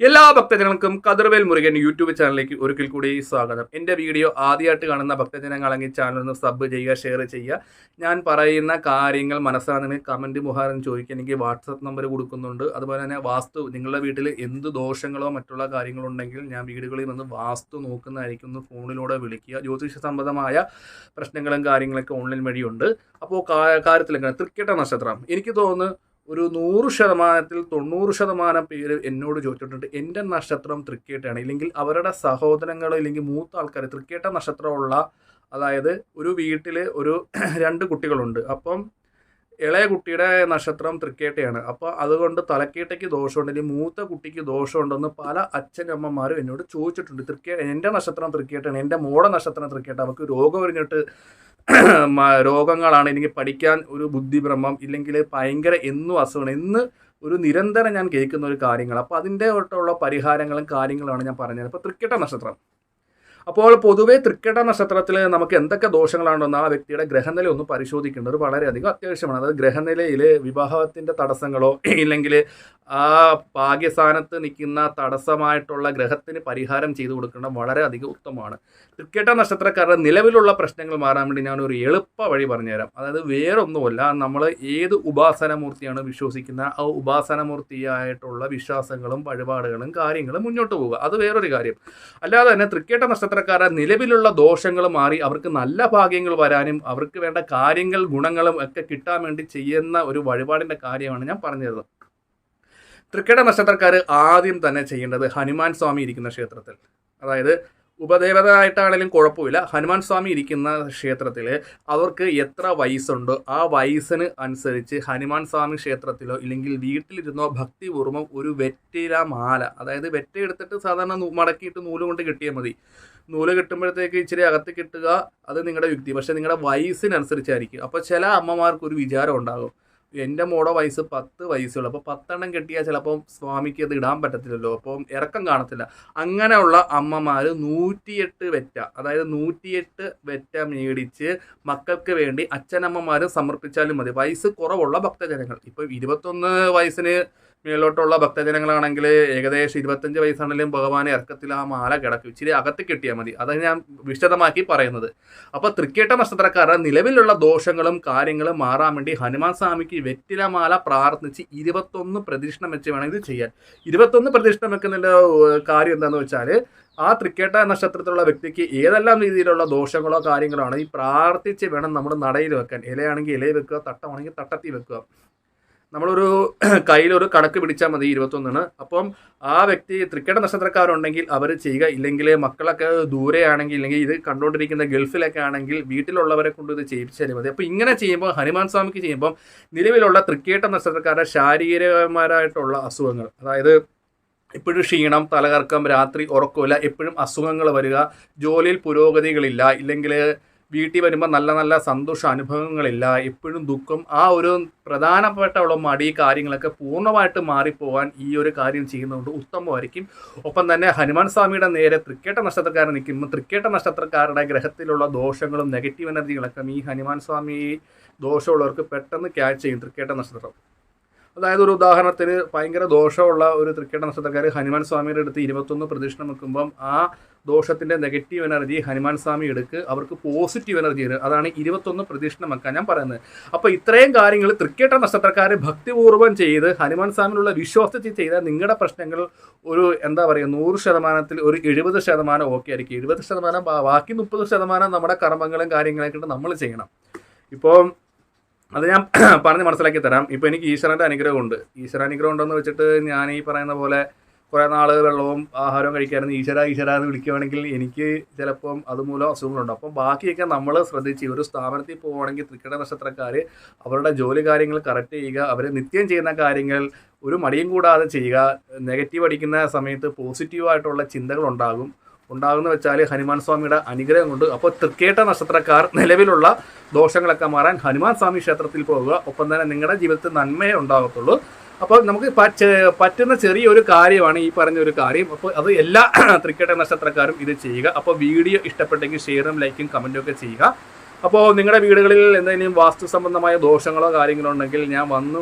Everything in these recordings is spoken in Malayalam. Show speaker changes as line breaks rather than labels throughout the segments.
എല്ലാ ഭക്തജനങ്ങൾക്കും കതിർവേൽ മുരുകൻ യൂട്യൂബ് ചാനലിലേക്ക് ഒരിക്കൽ കൂടി സ്വാഗതം. എൻ്റെ വീഡിയോ ആദ്യമായിട്ട് കാണുന്ന ഭക്തജനങ്ങളെങ്കിൽ ചാനൽ ഒന്ന് സബ് ചെയ്യുക, ഷെയർ ചെയ്യുക. ഞാൻ പറയുന്ന കാര്യങ്ങൾ മനസ്സിലാകുന്ന കമൻറ്റ് മുഖാരം ചോദിക്കുക. എനിക്ക് വാട്സപ്പ് നമ്പർ കൊടുക്കുന്നുണ്ട്. അതുപോലെ തന്നെ വാസ്തു, നിങ്ങളുടെ വീട്ടിൽ എന്ത് ദോഷങ്ങളോ മറ്റുള്ള കാര്യങ്ങളോ ഉണ്ടെങ്കിൽ ഞാൻ വീടുകളിൽ നിന്ന് വാസ്തു നോക്കുന്നതായിരിക്കും. ഒന്ന് ഫോണിലൂടെ വിളിക്കുക. ജ്യോതിഷ സംബന്ധമായ പ്രശ്നങ്ങളും കാര്യങ്ങളൊക്കെ ഓൺലൈൻ വഴിയുണ്ട്. അപ്പോൾ കാര്യത്തിലൊക്കെ തൃക്കേട്ട നക്ഷത്രം എനിക്ക് തോന്നുന്നു ഒരു 100%-ൽ 90% പേര് എന്നോട് ചോദിച്ചിട്ടുണ്ട് എൻ്റെ നക്ഷത്രം തൃക്കേട്ടയാണ്, ഇല്ലെങ്കിൽ അവരുടെ സഹോദരങ്ങളോ ഇല്ലെങ്കിൽ മൂത്ത ആൾക്കാർ തൃക്കേട്ട നക്ഷത്രമുള്ള, അതായത് ഒരു വീട്ടിൽ ഒരു 2 കുട്ടികളുണ്ട്. അപ്പം ഇളയ കുട്ടിയുടെ നക്ഷത്രം തൃക്കേട്ടയാണ്. അപ്പോൾ അതുകൊണ്ട് തലക്കേട്ടയ്ക്ക് ദോഷമുണ്ടെങ്കിൽ മൂത്ത കുട്ടിക്ക് ദോഷമുണ്ടെന്ന് പല അച്ഛനമ്മമാരും എന്നോട് ചോദിച്ചിട്ടുണ്ട്. എൻ്റെ നക്ഷത്രം തൃക്കേട്ടയാണ്, എൻ്റെ മോടെ നക്ഷത്രം തൃക്കേട്ട, അവർക്ക് രോഗം വരുന്നിട്ട് രോഗങ്ങളാണ്, എനിക്ക് പഠിക്കാൻ ഒരു ബുദ്ധിഭ്രമം, ഇല്ലെങ്കിൽ ഭയങ്കര എന്നും അസുഖമാണ് എന്ന് ഒരു നിരന്തരം ഞാൻ കേൾക്കുന്ന ഒരു കാര്യങ്ങൾ. അപ്പോൾ അതിൻ്റെ തൊട്ടുള്ള പരിഹാരങ്ങളും കാര്യങ്ങളാണ് ഞാൻ പറഞ്ഞത്. അപ്പോൾ തൃക്കേട്ട നക്ഷത്രം, അപ്പോൾ പൊതുവേ തൃക്കേട്ട നക്ഷത്രത്തിൽ നമുക്ക് എന്തൊക്കെ ദോഷങ്ങളാണെന്ന് ആ വ്യക്തിയുടെ ഗ്രഹനില ഒന്ന് പരിശോധിക്കേണ്ടത് വളരെയധികം അത്യാവശ്യമാണ്. അതായത് ഗ്രഹനിലയിൽ വിവാഹത്തിൻ്റെ തടസ്സങ്ങളോ ഇല്ലെങ്കിൽ ആ ഭാഗ്യസ്ഥാനത്ത് നിൽക്കുന്ന തടസ്സമായിട്ടുള്ള ഗ്രഹത്തിന് പരിഹാരം ചെയ്തു കൊടുക്കേണ്ടത് വളരെയധികം ഉത്തമമാണ്. തൃക്കേട്ട നക്ഷത്രക്കാരുടെ നിലവിലുള്ള പ്രശ്നങ്ങൾ മാറാൻ വേണ്ടി ഞാനൊരു എളുപ്പ വഴി പറഞ്ഞുതരാം. അതായത് വേറൊന്നുമല്ല, നമ്മൾ ഏത് ഉപാസനമൂർത്തിയാണ് വിശ്വസിക്കുന്ന ആ ഉപാസനമൂർത്തിയായിട്ടുള്ള വിശ്വാസങ്ങളും വഴിപാടുകളും കാര്യങ്ങളും മുന്നോട്ട് പോവുക, അത് വേറൊരു കാര്യം. അല്ലാതെ തന്നെ തൃക്കേട്ട നക്ഷത്രക്കാരുടെ നിലവിലുള്ള ദോഷങ്ങൾ മാറി അവർക്ക് നല്ല ഭാഗ്യങ്ങൾ വരാനും അവർക്ക് വേണ്ട കാര്യങ്ങൾ ഗുണങ്ങളും ഒക്കെ കിട്ടാൻ വേണ്ടി ചെയ്യുന്ന ഒരു വഴിപാടിൻ്റെ കാര്യമാണ് ഞാൻ പറഞ്ഞത്. തൃക്കേട്ട നക്ഷത്രക്കാർ ആദ്യം തന്നെ ചെയ്യേണ്ടത് ഹനുമാൻ സ്വാമി ഇരിക്കുന്ന ക്ഷേത്രത്തിൽ, അതായത് ഉപദേവതയായിട്ടാണെങ്കിലും കുഴപ്പമില്ല, ഹനുമാൻ സ്വാമി ഇരിക്കുന്ന ക്ഷേത്രത്തിൽ അവർക്ക് എത്ര വയസ്സുണ്ടോ ആ വയസ്സിന് അനുസരിച്ച് ഹനുമാൻ സ്വാമി ക്ഷേത്രത്തിലോ ഇല്ലെങ്കിൽ വീട്ടിലിരുന്നോ ഭക്തിപൂർവ്വം ഒരു വെറ്റില മാല, അതായത് വെറ്റ എടുത്തിട്ട് സാധാരണ മടക്കിയിട്ട് നൂല് കൊണ്ട് കിട്ടിയാൽ മതി. നൂല് കിട്ടുമ്പോഴത്തേക്ക് ഇച്ചിരി അകത്ത് കിട്ടുക, അത് നിങ്ങളുടെ യുക്തി, പക്ഷേ നിങ്ങളുടെ വയസ്സിനനുസരിച്ചായിരിക്കും. അപ്പോൾ ചില അമ്മമാർക്ക് ഒരു വിചാരം ഉണ്ടാകും, എൻ്റെ മോടെ വയസ്സ് 10 വയസ്സുള്ളൂ, അപ്പോൾ 10 എണ്ണം കെട്ടിയാൽ ചിലപ്പോൾ സ്വാമിക്ക് അത് ഇടാൻ പറ്റത്തില്ലല്ലോ, അപ്പം ഇറക്കം കാണത്തില്ല. അങ്ങനെയുള്ള അമ്മമാർ 108 വെറ്റ, അതായത് 108 വെറ്റ മേടിച്ച് മക്കൾക്ക് വേണ്ടി അച്ഛനമ്മമാരും സമർപ്പിച്ചാലും മതി. വയസ്സ് കുറവുള്ള ഭക്തജനങ്ങൾ, ഇപ്പോൾ 21 വയസ്സിന് മേലോട്ടുള്ള ഭക്തജനങ്ങളാണെങ്കിൽ ഏകദേശം 25 വയസ്സാണെങ്കിലും ഭഗവാനെ ഇറക്കത്തിൽ ആ മാല കിടക്കും, ഇച്ചിരി അകത്ത് കിട്ടിയാൽ മതി. അതാണ് ഞാൻ വിശദമാക്കി പറയുന്നത്. അപ്പോൾ തൃക്കേട്ട നക്ഷത്രക്കാരുടെ നിലവിലുള്ള ദോഷങ്ങളും കാര്യങ്ങളും മാറാൻ വേണ്ടി ഹനുമാൻ സ്വാമിക്ക് വെറ്റില മാല പ്രാർത്ഥിച്ച് 21 പ്രദക്ഷിണം വെച്ച് വേണം ഇത് ചെയ്യാൻ. 21 പ്രദക്ഷിണം വെക്കുന്നതിൻ്റെ കാര്യം എന്താണെന്ന് വെച്ചാൽ, ആ തൃക്കേട്ട നക്ഷത്രത്തിലുള്ള വ്യക്തിക്ക് ഏതെല്ലാം രീതിയിലുള്ള ദോഷങ്ങളോ കാര്യങ്ങളോ ആണ് ഈ പ്രാർത്ഥിച്ച് വേണം നമ്മൾ നടയിൽ വെക്കാൻ. ഇലയാണെങ്കിൽ ഇലയിൽ വെക്കുക, തട്ടമാണെങ്കിൽ തട്ടത്തിൽ വെക്കുക. നമ്മളൊരു കയ്യിലൊരു കണക്ക് പിടിച്ചാൽ മതി 21. അപ്പം ആ വ്യക്തി തൃക്കേട്ട നക്ഷത്രക്കാരുണ്ടെങ്കിൽ അവർ ചെയ്യുക, ഇല്ലെങ്കിൽ മക്കളൊക്കെ ദൂരെയാണെങ്കിൽ ഇല്ലെങ്കിൽ ഇത് കണ്ടുകൊണ്ടിരിക്കുന്ന ഗൾഫിലൊക്കെ ആണെങ്കിൽ വീട്ടിലുള്ളവരെ കൊണ്ട് ഇത് ചെയ്യിച്ചാലും മതി. അപ്പോൾ ഇങ്ങനെ ചെയ്യുമ്പോൾ ഹനുമാൻ സ്വാമിക്ക് ചെയ്യുമ്പോൾ നിലവിലുള്ള തൃക്കേട്ട നക്ഷത്രക്കാരുടെ ശാരീരികമായിട്ടുള്ള അസുഖങ്ങൾ, അതായത് എപ്പോഴും ക്ഷീണം, തലകറക്കം, രാത്രി ഉറക്കമില്ല, എപ്പോഴും അസുഖങ്ങൾ വരിക, ജോലിയിൽ പുരോഗതികളില്ല, ഇല്ലെങ്കിൽ വീട്ടിൽ വരുമ്പോൾ നല്ല നല്ല സന്തോഷ അനുഭവങ്ങളില്ല, എപ്പോഴും ദുഃഖം, ആ ഒരു പ്രധാനപ്പെട്ട മടി കാര്യങ്ങളൊക്കെ പൂർണ്ണമായിട്ട് മാറിപ്പോകാൻ ഈ ഒരു കാര്യം ചെയ്യുന്നതുകൊണ്ട് ഉത്തമമായിരിക്കും. ഒപ്പം തന്നെ ഹനുമാൻ സ്വാമിയുടെ നേരെ തൃക്കേട്ട നക്ഷത്രക്കാരൻ നിൽക്കുമ്പോൾ തൃക്കേട്ട നക്ഷത്രക്കാരുടെ ഗ്രഹത്തിലുള്ള ദോഷങ്ങളും നെഗറ്റീവ് എനർജികളൊക്കെ ഈ ഹനുമാൻ സ്വാമി ദോഷമുള്ളവർക്ക് പെട്ടെന്ന് ക്യാച്ച് ചെയ്യും തൃക്കേട്ട നക്ഷത്രം. അതായത് ഒരു ഉദാഹരണത്തിന് ഭയങ്കര ദോഷമുള്ള ഒരു തൃക്കേട്ട നക്ഷത്രക്കാർ ഹനുമാൻ സ്വാമിയുടെ അടുത്ത് 21 പ്രദക്ഷിണം വെക്കുമ്പം ആ ദോഷത്തിൻ്റെ നെഗറ്റീവ് എനർജി ഹനുമാൻ സ്വാമി എടുക്ക് അവർക്ക് പോസിറ്റീവ് എനർജി വരും. അതാണ് 21 പ്രദക്ഷിണം വെക്കാൻ ഞാൻ പറയുന്നത്. അപ്പോൾ ഇത്രയും കാര്യങ്ങൾ തൃക്കേട്ട നക്ഷത്രക്കാർ ഭക്തിപൂർവ്വം ചെയ്ത് ഹനുമാൻ സ്വാമിയിലുള്ള വിശ്വാസത്തിൽ ചെയ്താൽ നിങ്ങളുടെ പ്രശ്നങ്ങൾ ഒരു എന്താ പറയുക 100%-ൽ ഒരു 70% ഓക്കെ ആയിരിക്കും. 20% ബാക്കി 30% നമ്മുടെ കർമ്മങ്ങളും കാര്യങ്ങളൊക്കെ നമ്മൾ ചെയ്യണം. ഇപ്പോൾ അത് ഞാൻ പറഞ്ഞ് മനസ്സിലാക്കി തരാം. ഇപ്പോൾ എനിക്ക് ഈശ്വരൻ്റെ അനുഗ്രഹമുണ്ട്. ഈശ്വരാനുഗ്രഹം ഉണ്ടെന്ന് വെച്ചിട്ട് ഞാൻ ഈ പറയുന്ന പോലെ കുറേ നാൾ വെള്ളവും ആഹാരവും കഴിക്കാറുണ്ട്, ഈശ്വര എന്ന് വിളിക്കുകയാണെങ്കിൽ എനിക്ക് ചിലപ്പം അതുമൂലം അസുഖങ്ങളുണ്ട്. അപ്പം ബാക്കിയൊക്കെ നമ്മൾ ശ്രദ്ധിച്ച് ഒരു സ്ഥാപനത്തിൽ പോവുകയാണെങ്കിൽ തൃക്കേട്ട നക്ഷത്രക്കാർ അവരുടെ ജോലി കാര്യങ്ങൾ കറക്റ്റ് ചെയ്യുക, അവർ നിത്യം ചെയ്യുന്ന കാര്യങ്ങൾ ഒരു മടിയും കൂടാതെ ചെയ്യുക. നെഗറ്റീവ് അടിക്കുന്ന സമയത്ത് പോസിറ്റീവായിട്ടുള്ള ചിന്തകൾ ഉണ്ടാകുന്ന വെച്ചാൽ ഹനുമാൻ സ്വാമിയുടെ അനുഗ്രഹം കൊണ്ട്. അപ്പോൾ തൃക്കേട്ട നക്ഷത്രക്കാർ നിലവിലുള്ള ദോഷങ്ങളൊക്കെ മാറാൻ ഹനുമാൻ സ്വാമി ക്ഷേത്രത്തിൽ പോവുക. ഒപ്പം തന്നെ നിങ്ങളുടെ ജീവിതത്തിൽ നന്മയെ ഉണ്ടാകത്തുള്ളൂ. അപ്പോൾ നമുക്ക് പറ്റുന്ന ചെറിയൊരു കാര്യമാണ് ഈ പറഞ്ഞൊരു കാര്യം. അപ്പോൾ അത് എല്ലാ തൃക്കേട്ട നക്ഷത്രക്കാരും ഇത് ചെയ്യുക. അപ്പോൾ വീഡിയോ ഇഷ്ടപ്പെട്ടെങ്കിൽ ഷെയറും ലൈക്കും കമൻറ്റും ഒക്കെ ചെയ്യുക. അപ്പോൾ നിങ്ങളുടെ വീടുകളിൽ എന്തെങ്കിലും വാസ്തു സംബന്ധമായ ദോഷങ്ങളോ കാര്യങ്ങളോ ഉണ്ടെങ്കിൽ ഞാൻ വന്ന്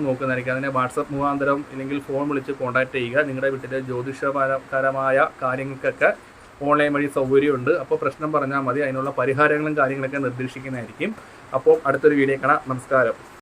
നോക്കുന്നതായിരിക്കും. അതിനെ വാട്സപ്പ് മുഖാന്തരം അല്ലെങ്കിൽ ഫോൺ വിളിച്ച് കോൺടാക്ട് ചെയ്യുക. നിങ്ങളുടെ വീട്ടിലെ ജ്യോതിഷപരമായ കാര്യങ്ങൾക്കൊക്കെ ഓൺലൈൻ വഴി സൗകര്യമുണ്ട്. അപ്പോൾ പ്രശ്നം പറഞ്ഞാൽ മതി, അതിനുള്ള പരിഹാരങ്ങളും കാര്യങ്ങളൊക്കെ നിർദ്ദേശിക്കുന്നതായിരിക്കും. അപ്പോൾ അടുത്തൊരു വീഡിയോ കാണാം. നമസ്കാരം.